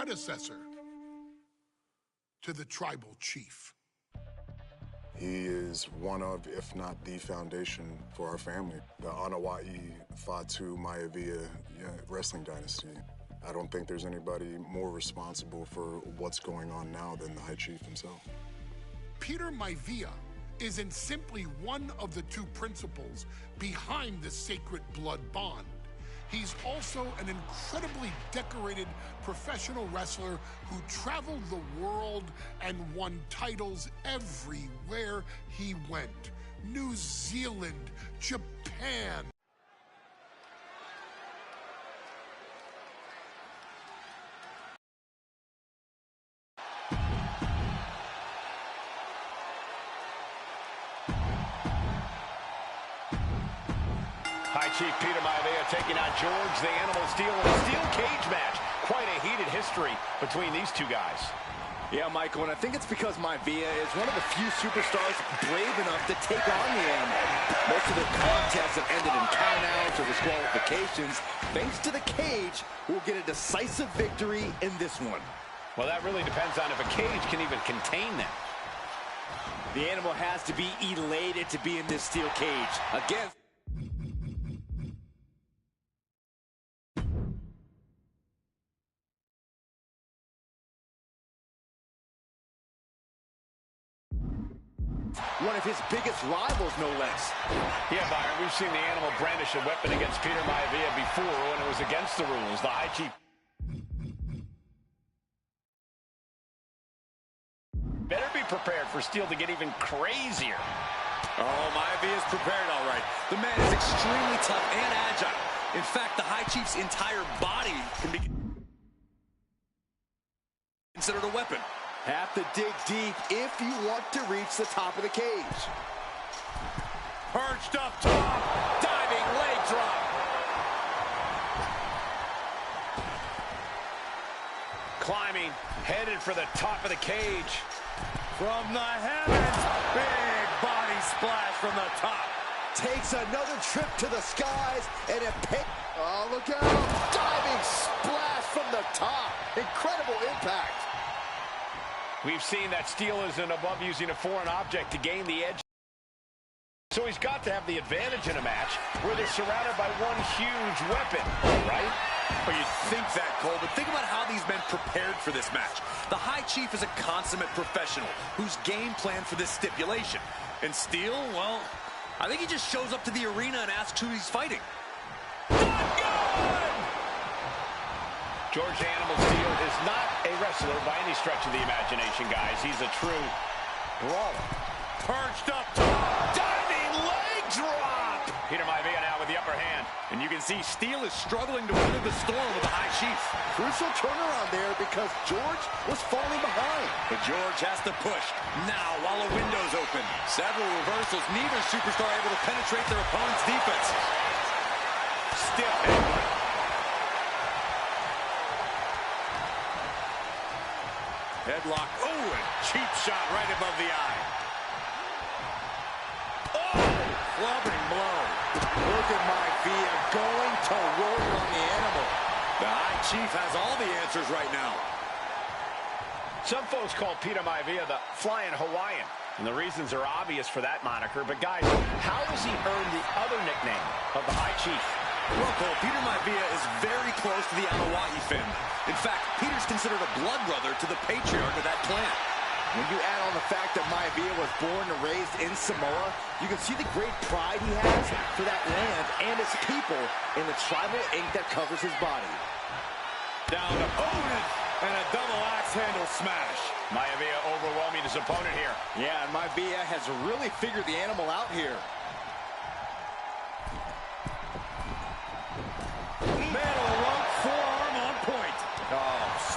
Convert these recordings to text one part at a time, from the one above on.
predecessor to the tribal chief. He is one of, if not the foundation for our family. The Wwe2k25 wrestling dynasty. I don't think there's anybody more responsible for what's going on now than the High Chief himself. Peter Maivia isn't simply one of the two principals behind the sacred blood bond. He's also an incredibly decorated professional wrestler who traveled the world and won titles everywhere he went. New Zealand, Japan. High Chief Peter Maivia taking on George the Animal Steel in a steel cage match. Quite a heated history between these two guys. Yeah, Michael, and I think it's because Maivia is one of the few superstars brave enough to take on the Animal. Most of their contests have ended in countouts or disqualifications. Thanks to the cage, we'll get a decisive victory in this one. Well, that really depends on if a cage can even contain them. The Animal has to be elated to be in this steel cage. Again. One of his biggest rivals, no less. Yeah, Byron, we've seen the Animal brandish a weapon against Peter Maivia before when it was against the rules. The High Chief better be prepared for Steel to get even crazier. Oh, Maivia is prepared, all right. The man is extremely tough and agile. In fact, the High Chief's entire body can be considered a weapon. Have to dig deep if you want to reach the top of the cage. Perched up top, diving leg drop. Climbing, headed for the top of the cage. From the heavens, big body splash from the top. Takes another trip to the skies and it oh, look out! Diving splash from the top. Incredible impact. We've seen that Steel isn't above using a foreign object to gain the edge. So he's got to have the advantage in a match where they're surrounded by one huge weapon, right? Well, you'd think that, Cole, but think about how these men prepared for this match. The High Chief is a consummate professional who's game planned for this stipulation. And Steel, well, I think he just shows up to the arena and asks who he's fighting. George the Animal Steel is not a wrestler by any stretch of the imagination, guys. He's a true brawler. Perched up top, diving leg drop. Peter Maivia now with the upper hand. And you can see Steel is struggling to weather the storm with the High Chief. Crucial turnaround there because George was falling behind. But George has to push now while the window's open. Several reversals, neither superstar able to penetrate their opponent's defense. Still headlock. Oh, and cheap shot right above the eye. Oh, clubbing blow. Look at Maivia going to work on the Animal. The High Chief has all the answers right now. Some folks call Peter Maivia the Flying Hawaiian, and the reasons are obvious for that moniker. But guys, how has he earned the other nickname of the High Chief? Well, Cole, Peter Maivia is very close to the Anoa'i family. In fact, Peter's considered a blood brother to the patriarch of that clan. When you add on the fact that Maivia was born and raised in Samoa, you can see the great pride he has for that land and its people in the tribal ink that covers his body. Down opponent and a double axe handle smash. Maivia overwhelming his opponent here. Yeah, and Maivia has really figured the Animal out here.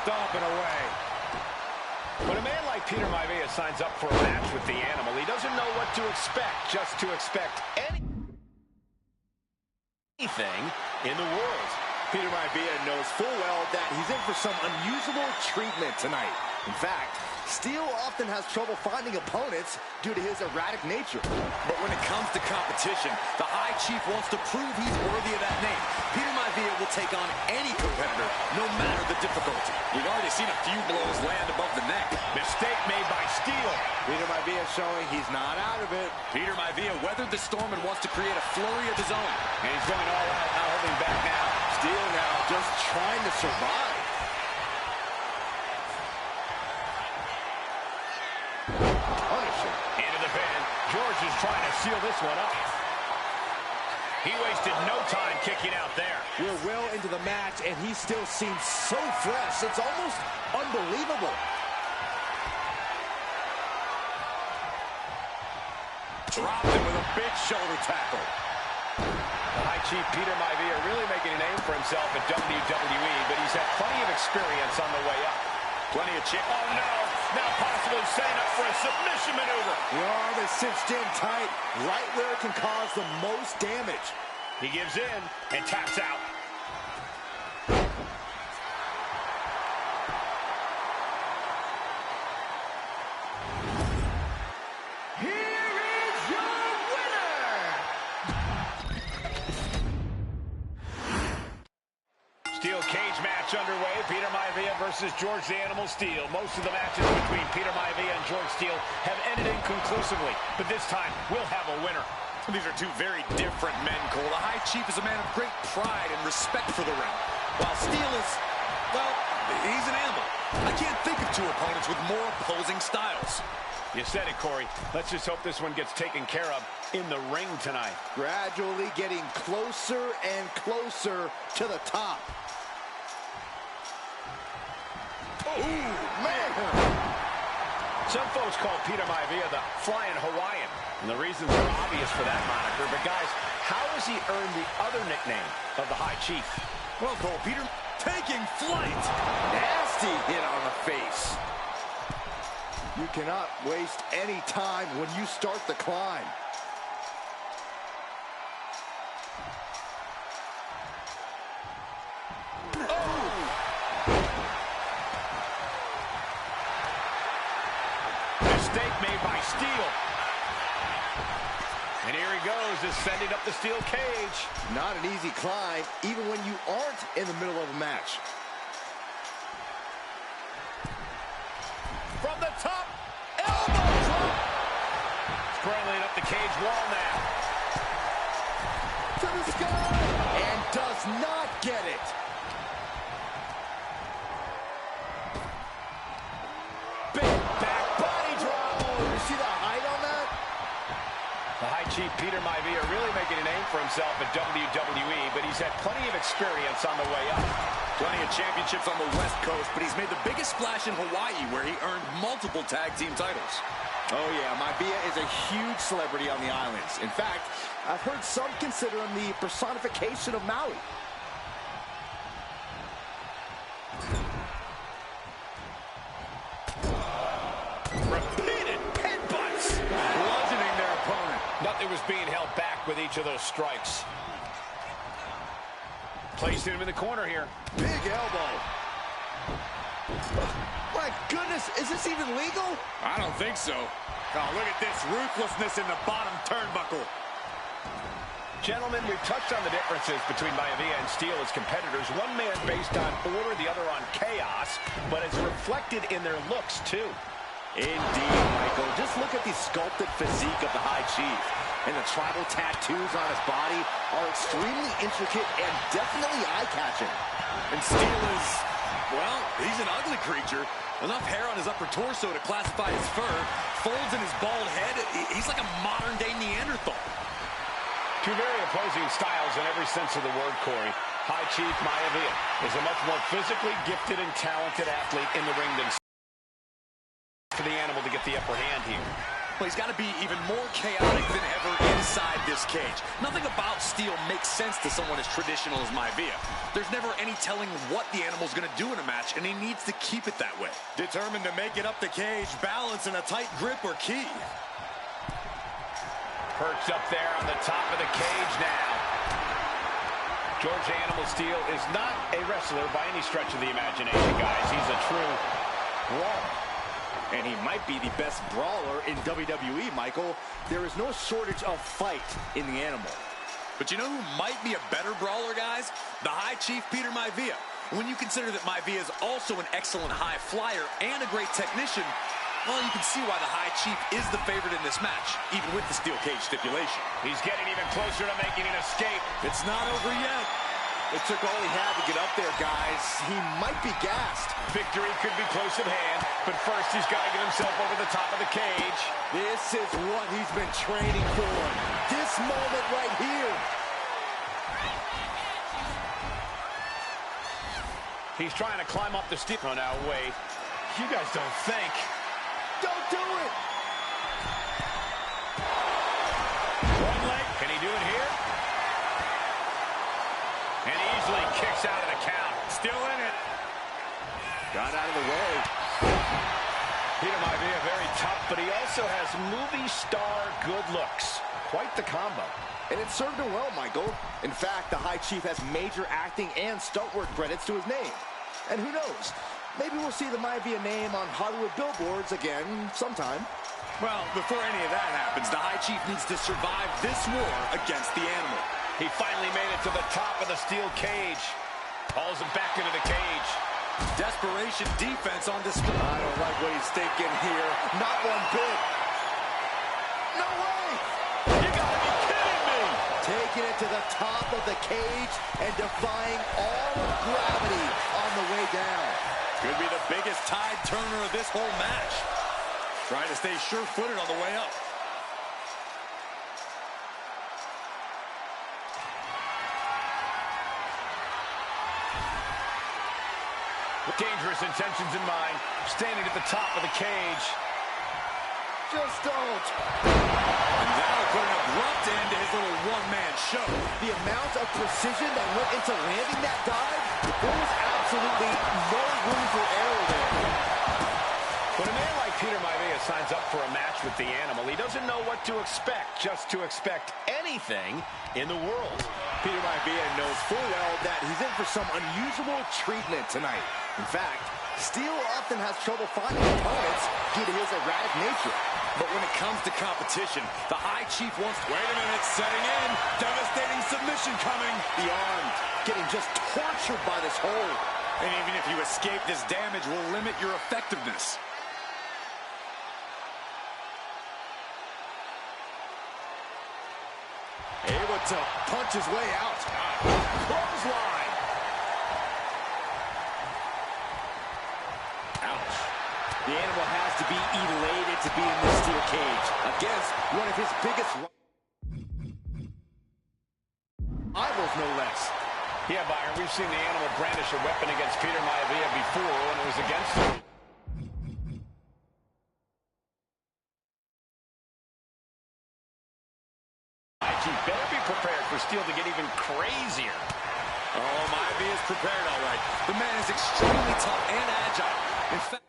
Stomping away. When a man like Peter Maivia signs up for a match with the Animal, he doesn't know what to expect, just to expect anything in the world. Peter Maivia knows full well that he's in for some unusual treatment tonight. In fact, Steel often has trouble finding opponents due to his erratic nature. But when it comes to competition, the High Chief wants to prove he's worthy of that name. Peter Maivia Maivia will take on any competitor, no matter the difficulty. We've already seen a few blows land above the neck. Mistake made by Steele. Peter Maivia showing he's not out of it. Peter Maivia weathered the storm and wants to create a flurry of his own. And he's going all out, not holding back now. Steele now just trying to survive. Punishing. Into the pin. George is trying to seal this one up. He wasted no time kicking out there. We're well into the match, and he still seems so fresh. It's almost unbelievable. Dropped him with a big shoulder tackle. The High Chief Peter Maivia really making a name for himself at WWE, but he's had plenty of experience on the way up. Plenty of chip. Oh, no. Now possibly setting up for a submission maneuver. The arm is cinched in tight, right where it can cause the most damage. He gives in and taps out. Here is your winner! Steel cage match underway. Peter Maivia versus George the Animal Steele. Most of the matches between Peter Maivia and George Steele have ended inconclusively, but this time we'll have a winner. These are two very different men, Cole. The High Chief is a man of great pride and respect for the ring, while Steele is, well, he's an animal. I can't think of two opponents with more opposing styles. You said it, Corey. Let's just hope this one gets taken care of in the ring tonight. Gradually getting closer and closer to the top. Ooh, man! Some folks call Peter Maivia the Flying Hawaiian, and the reasons are obvious for that moniker. But guys, how has he earned the other nickname of the High Chief? Well, Cole, Peter taking flight. Nasty hit on the face. You cannot waste any time when you start the climb. Mistake made by Steele. And here he goes, ascending up the steel cage. Not an easy climb, even when you aren't in the middle of a match. From the top, elbow drop. Scrambling up the cage wall now. To the sky, and does not get it. Big back body drop. You see the height on that? The High Chief Peter Maivia really making a name for himself at WWE, but he's had plenty of experience on the way up. Plenty of championships on the West Coast, but he's made the biggest splash in Hawaii, where he earned multiple tag team titles. Oh yeah, Maivia is a huge celebrity on the islands. In fact, I've heard some consider him the personification of Maui. Repeated headbutts. Bludgeoning their opponent. Nothing was being held back with each of those strikes. Placing him in the corner here. Big elbow. My goodness, is this even legal? I don't think so. Oh, look at this ruthlessness in the bottom turnbuckle. Gentlemen, we've touched on the differences between Maivia and Steele as competitors. One man based on order, the other on chaos, but it's reflected in their looks, too. Indeed, Michael. Just look at the sculpted physique of the High Chief. And the tribal tattoos on his body are extremely intricate and definitely eye-catching. And Steele is, well, he's an ugly creature. Enough hair on his upper torso to classify his fur. Folds in his bald head. He's like a modern-day Neanderthal. Two very opposing styles in every sense of the word, Corey. High Chief Maivia is a much more physically gifted and talented athlete in the ring than for the animal to get the upper hand here. Well, he's got to be even more chaotic than ever inside this cage. Nothing about Steele makes sense to someone as traditional as Maivia. There's never any telling what the animal's going to do in a match, and he needs to keep it that way. Determined to make it up the cage, balance and a tight grip are key. Perched up there on the top of the cage now. George Animal Steele is not a wrestler by any stretch of the imagination, guys. He's a true brawler. And he might be the best brawler in WWE, Michael. There is no shortage of fight in the animal. But you know who might be a better brawler, guys? The High Chief, Peter Maivia. When you consider that Maivia is also an excellent high flyer and a great technician, well, you can see why the High Chief is the favorite in this match, even with the steel cage stipulation. He's getting even closer to making an escape. It's not over yet. It took all he had to get up there, guys. He might be gassed. Victory could be close at hand, but first he's got to get himself over the top of the cage. This is what he's been training for. This moment right here. He's trying to climb up the steel. Oh, now, wait. You guys don't think. Don't do it. One leg. Can he do it here? And easily kicks out of the count. Still in it. Got out of the way. Peter Maivia very tough, but he also has movie star good looks. Quite the combo. And it served him well, Michael. In fact, the High Chief has major acting and stunt work credits to his name. And who knows? Maybe we'll see the Maivia name on Hollywood billboards again sometime. Well, before any of that happens, the High Chief needs to survive this war against the animal. He finally made it to the top of the steel cage. Hauls him back into the cage. Desperation defense on display. I don't like what he's thinking here. Not one bit. No way! You gotta be kidding me! Taking it to the top of the cage and defying all of gravity on the way down. Could be the biggest tide turner of this whole match. Trying to stay sure-footed on the way up. With dangerous intentions in mind, standing at the top of the cage. Just don't. And that'll put an abrupt end to his little one-man show. The amount of precision that went into landing that dive, there was absolutely no room for error there. When a man like Peter Maivia signs up for a match with the animal, he doesn't know what to expect, just to expect anything in the world. Peter Maivia knows full well that he's in for some unusual treatment tonight. In fact, Steel often has trouble finding opponents due to his erratic nature. But when it comes to competition, the High Chief wants... Wait a minute, setting in. Devastating submission coming. The arm getting just tortured by this hold. And even if you escape, this damage will limit your effectiveness. Able to punch his way out. Clothesline. Ouch. The animal has to be elated to be in this steel cage against one of his biggest rivals, no less. Yeah, Byron, we've seen the animal brandish a weapon against Peter Maivia before when it was against him. You better be prepared for Steel to get even crazier. Oh, Maivia is prepared, all right. The man is extremely tough and agile. In fact,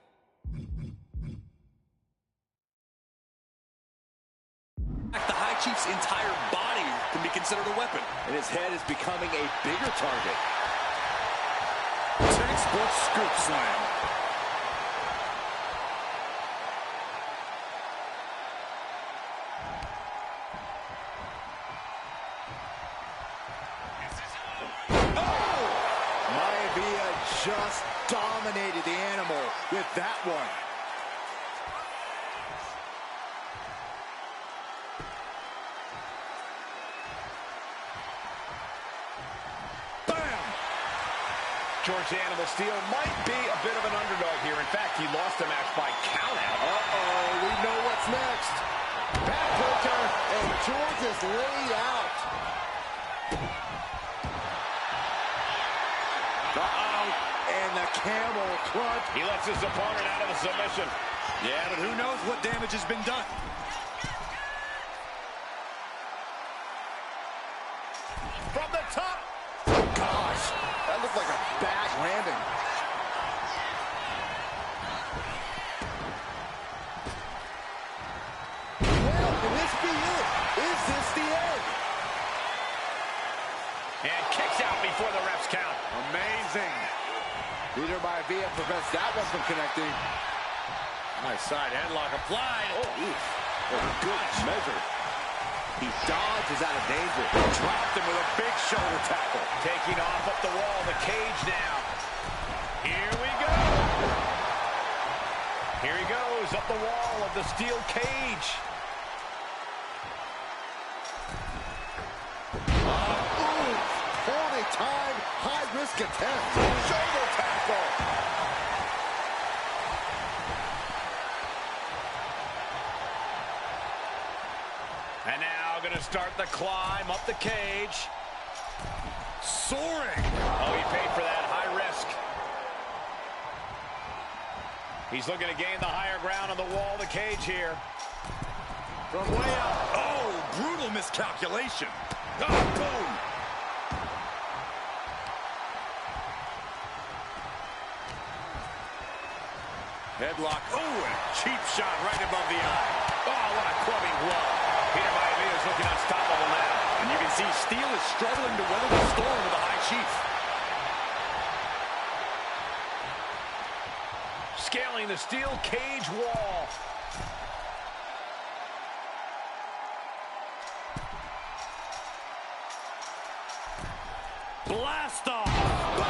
the High Chief's entire body can be considered a weapon. And his head is becoming a bigger target. Textbook scoop slam. Just dominated the animal with that one. Bam! George the Animal Steel might be a bit of an underdog here. In fact, he lost the match by countout. Uh-oh, we know what's next. Backbreaker, and George is laid out. And the camel clutch. He lets his opponent out of the submission. Yeah, but who knows what damage has been done. From the top. Oh, gosh. That looked like a bad landing. Well, can this be it? Is this the end? And kicks out before the refs count. Amazing. Peter Maivia prevents that one from connecting. Nice side headlock applied. Oh, oof. Oh, good measure. He dodges out of danger. Dropped him with a big shoulder tackle. Taking off up the wall, the cage now. Here we go. Here he goes, up the wall of the steel cage. Poorly timed, high-risk attempt. Shoulder tackle. And now going to start the climb up the cage. Soaring. Oh, he paid for that, high risk. He's looking to gain the higher ground on the wall of the cage here. From way up. Oh, brutal miscalculation. Oh, boom. Headlock. Oh, and a cheap shot right above the eye. Oh, what a clubbing blow. Peter Maivia is looking unstoppable now. And you can see Steel is struggling to weather the storm of the High Chief. Scaling the steel cage wall. Blast off. Boom.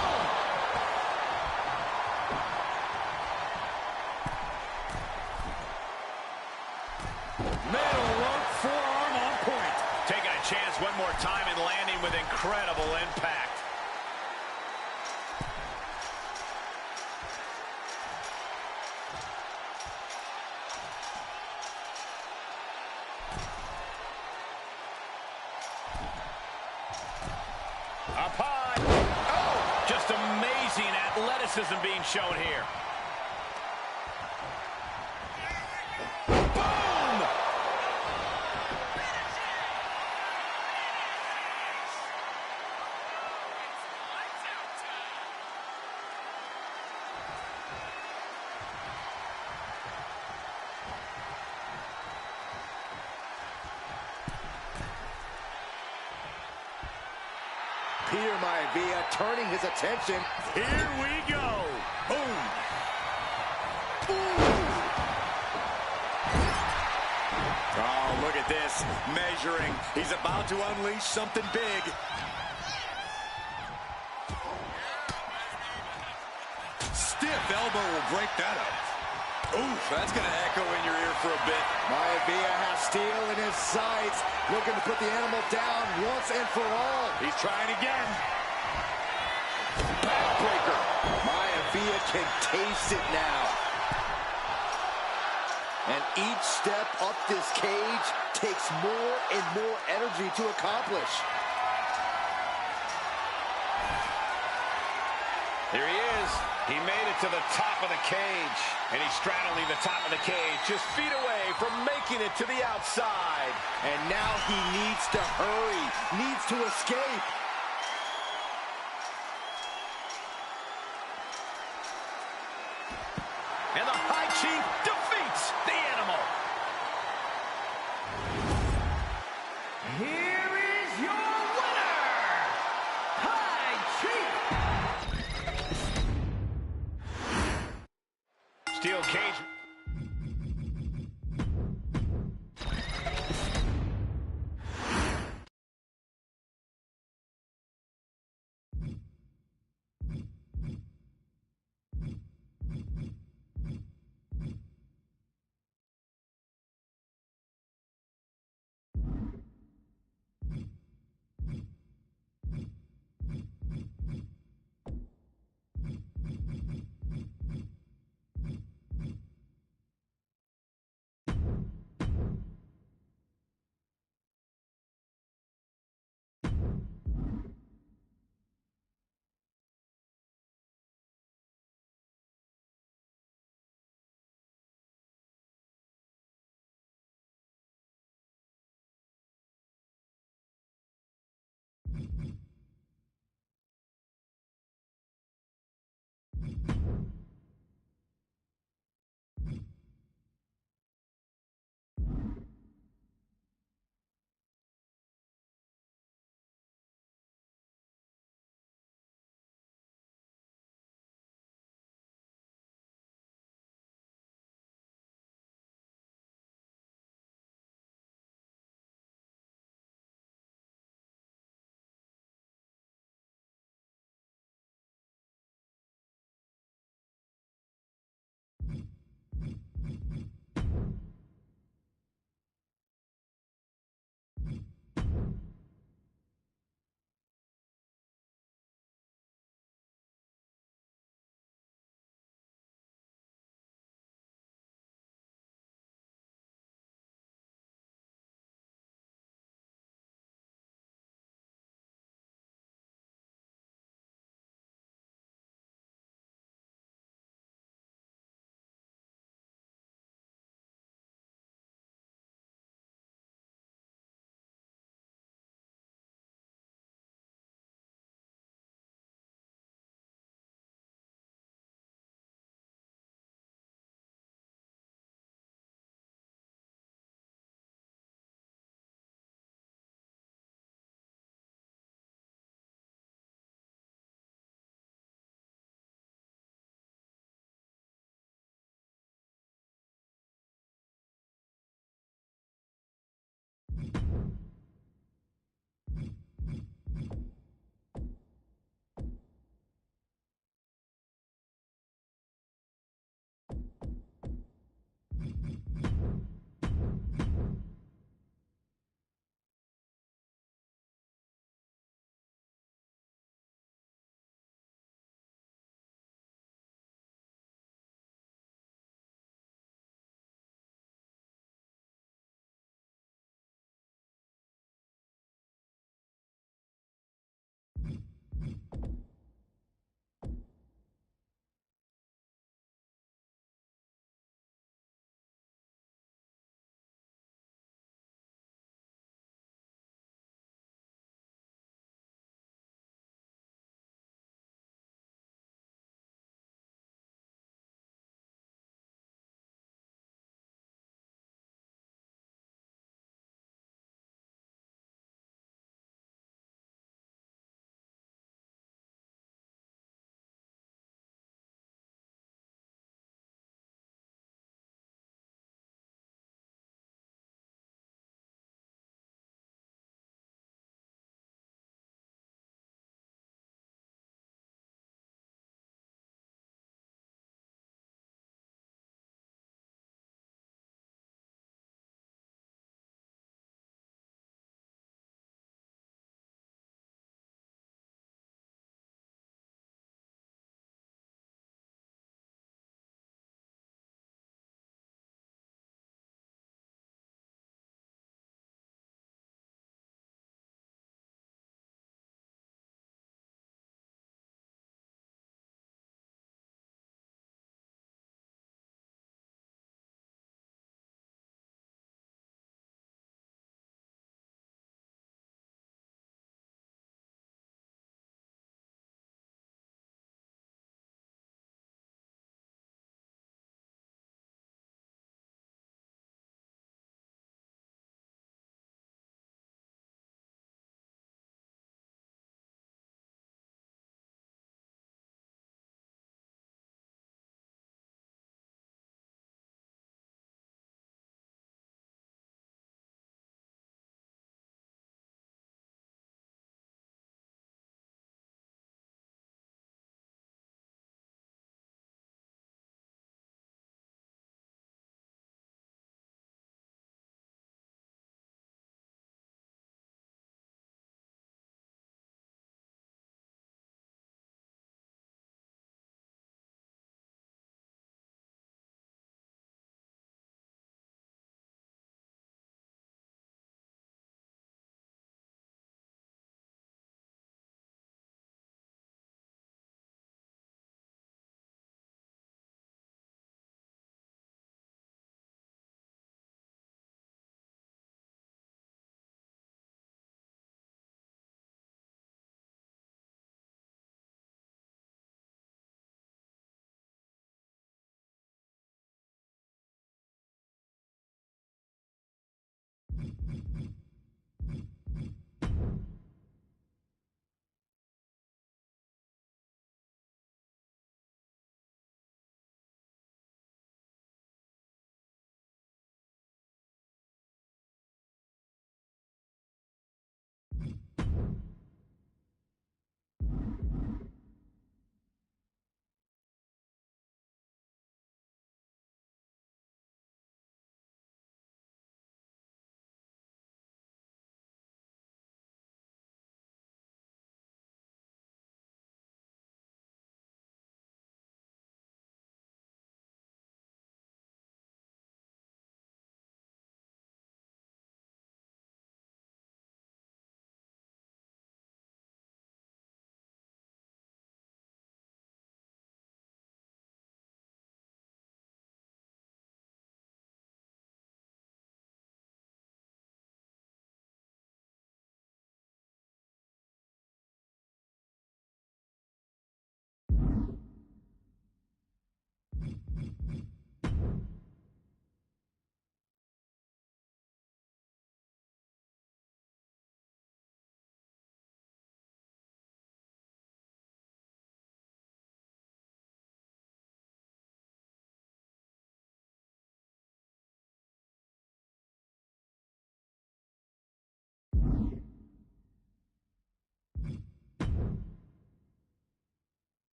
Metal rope forearm on point. Taking a chance one more time and landing with incredible impact. Up high. Oh, just amazing athleticism being shown here. Boom! Peter Maivia turning his attention. Here we go. Boom. Oh, look at this. Measuring. He's about to unleash something big. Stiff elbow will break that up. Oof, that's going to echo in your ear for a bit. Maivia has Steel in his sights, looking to put the animal down once and for all. He's trying again. Backbreaker. Maivia can taste it now. And each step up this cage takes more and more energy to accomplish. Here he is. He made it to the top of the cage. And he's straddling the top of the cage, just feet away from making it to the outside. And now he needs to hurry, needs to escape. And the High Chief defeats the animal. Here is your winner, High Chief. Steel cage